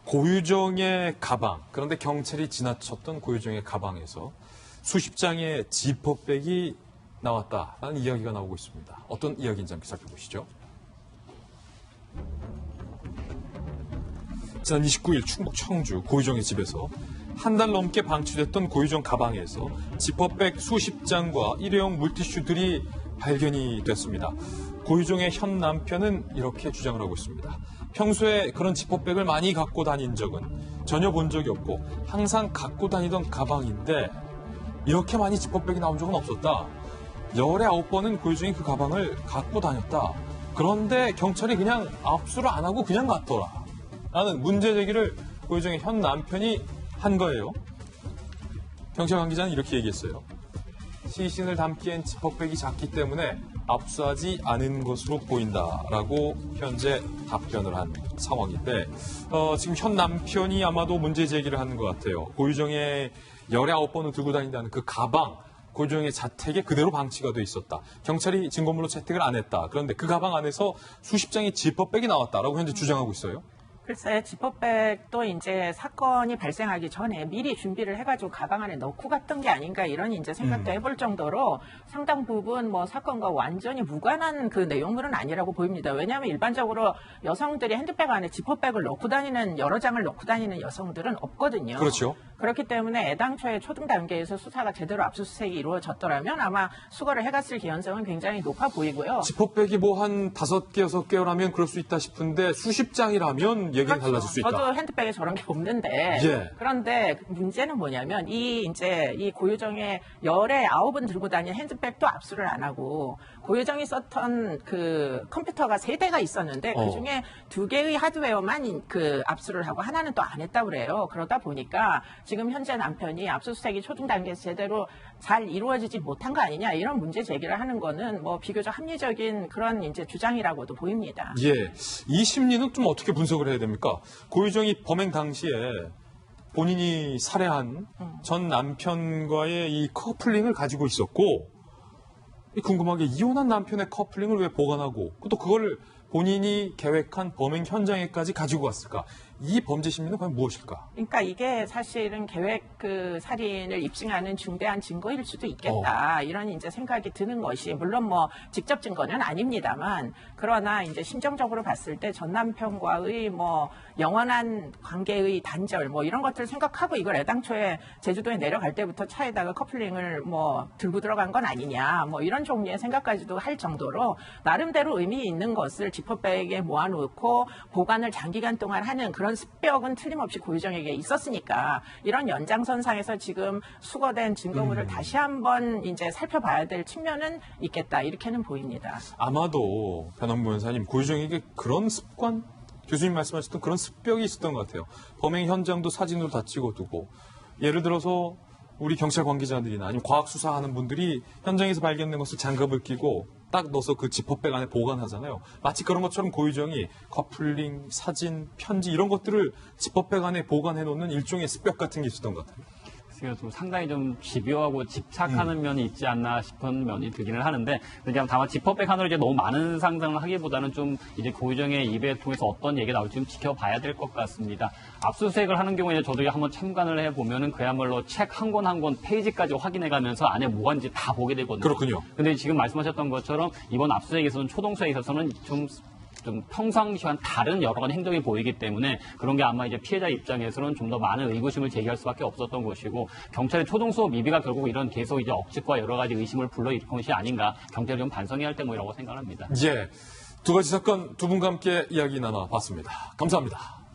고유정의 가방, 그런데 경찰이 지나쳤던 고유정의 가방에서 수십 장의 지퍼백이 나왔다라는 이야기가 나오고 있습니다. 어떤 이야기인지 함께 살펴보시죠. 지난 29일 충북 청주 고유정의 집에서 한 달 넘게 방치됐던 고유정 가방에서 지퍼백 수십 장과 일회용 물티슈들이 발견이 됐습니다. 고유정의 현 남편은 이렇게 주장을 하고 있습니다. 평소에 그런 지퍼백을 많이 갖고 다닌 적은 전혀 본 적이 없고 항상 갖고 다니던 가방인데 이렇게 많이 지퍼백이 나온 적은 없었다. 열에 9번은 고유정이 그 가방을 갖고 다녔다. 그런데 경찰이 그냥 압수를 안 하고 그냥 갔더라. 라는 문제 제기를 고유정의 현 남편이 한 거예요. 경찰 관계자는 이렇게 얘기했어요. 시신을 담기엔 지퍼백이 작기 때문에 압수하지 않은 것으로 보인다라고 현재 답변을 한 상황인데 지금 현 남편이 아마도 문제 제기를 하는 것 같아요. 고유정의 열에 9번을 들고 다닌다는 그 가방, 고유정의 자택에 그대로 방치가 돼 있었다. 경찰이 증거물로 채택을 안 했다. 그런데 그 가방 안에서 수십 장의 지퍼백이 나왔다라고 현재 주장하고 있어요. 글쎄, 지퍼백도 이제 사건이 발생하기 전에 미리 준비를 해가지고 가방 안에 넣고 갔던 게 아닌가 이런 이제 생각도 해볼 정도로 상당 부분 뭐 사건과 완전히 무관한 그 내용물은 아니라고 보입니다. 왜냐하면 일반적으로 여성들이 핸드백 안에 지퍼백을 넣고 다니는 여러 장을 넣고 다니는 여성들은 없거든요. 그렇죠. 그렇기 때문에 애당초에 초등 단계에서 수사가 제대로 압수수색이 이루어졌더라면 아마 수거를 해갔을 개연성은 굉장히 높아 보이고요. 지퍼백이 뭐 한 5개, 6개라면 그럴 수 있다 싶은데 수십 장이라면 얘기는 그렇죠. 달라질 수 있다. 저도 핸드백에 저런 게 없는데. 예. 그런데 문제는 뭐냐면 이 고유정의 열에 9은 들고 다니는 핸드백도 압수를 안 하고 고유정이 썼던 그 컴퓨터가 3대가 있었는데 그중에 2개의 하드웨어만 그 압수를 하고 하나는 또 안 했다고 그래요. 그러다 보니까 지금 현재 남편이 압수수색이 초등 단계에서 제대로 잘 이루어지지 못한 거 아니냐 이런 문제 제기를 하는 거는 뭐 비교적 합리적인 그런 이제 주장이라고도 보입니다. 예. 이 심리는 좀 어떻게 분석을 해야 됩니까? 고유정이 범행 당시에 본인이 살해한 전 남편과의 이 커플링을 가지고 있었고 궁금하게 이혼한 남편의 커플링을 왜 보관하고 또 그걸 본인이 계획한 범행 현장에까지 가지고 갔을까? 이 범죄 심리는 과연 무엇일까? 그러니까 이게 사실은 계획 그 살인을 입증하는 중대한 증거일 수도 있겠다. 이런 이제 생각이 드는 것이 물론 뭐 직접 증거는 아닙니다만 그러나 이제 심정적으로 봤을 때 전 남편과의 뭐 영원한 관계의 단절 뭐 이런 것들을 생각하고 이걸 애당초에 제주도에 내려갈 때부터 차에다가 커플링을 뭐 들고 들어간 건 아니냐 뭐 이런 종류의 생각까지도 할 정도로 나름대로 의미 있는 것을 지퍼백에 모아놓고 보관을 장기간 동안 하는 그런 습벽은 틀림없이 고유정에게 있었으니까 이런 연장선상에서 지금 수거된 증거물을 다시 한번 이제 살펴봐야 될 측면은 있겠다 이렇게는 보입니다. 아마도 변환부 변호사님 고유정에게 그런 습관, 교수님 말씀하셨던 그런 습벽이 있었던 것 같아요. 범행 현장도 사진으로 다 찍어두고 예를 들어서 우리 경찰 관계자들이나 아니면 과학 수사하는 분들이 현장에서 발견된 것을 장갑을 끼고 딱 넣어서 그 지퍼백 안에 보관하잖아요. 마치 그런 것처럼 고유정이 커플링, 사진, 편지 이런 것들을 지퍼백 안에 보관해 놓는 일종의 습벽 같은 게 있었던 것 같아요. 좀 상당히 좀 집요하고 집착하는 면이 있지 않나 싶은 면이 들기는 하는데, 그냥 다만 지퍼백 하나로 이제 너무 많은 상상을 하기보다는 좀 이제 고유정의 입에 통해서 어떤 얘기가 나올지 좀 지켜봐야 될 것 같습니다. 압수수색을 하는 경우에 저도 한번 참관을 해보면은 그야말로 책 한 권 한 권 페이지까지 확인해가면서 안에 뭐가 있는지 다 보게 되거든요. 그렇군요. 근데 지금 말씀하셨던 것처럼 이번 압수수색에서는 초동수에 있어서는 좀 평상시와는 다른 여러 가지 행동이 보이기 때문에 그런 게 아마 이제 피해자 입장에서는 좀 더 많은 의구심을 제기할 수밖에 없었던 것이고 경찰의 초동수업 미비가 결국 이런 계속 이제 억측과 여러 가지 의심을 불러일으킨 것이 아닌가 경찰이 좀 반성해야 할 때문이라고 생각합니다. 예, 두 가지 사건 두 분과 함께 이야기 나눠봤습니다. 감사합니다.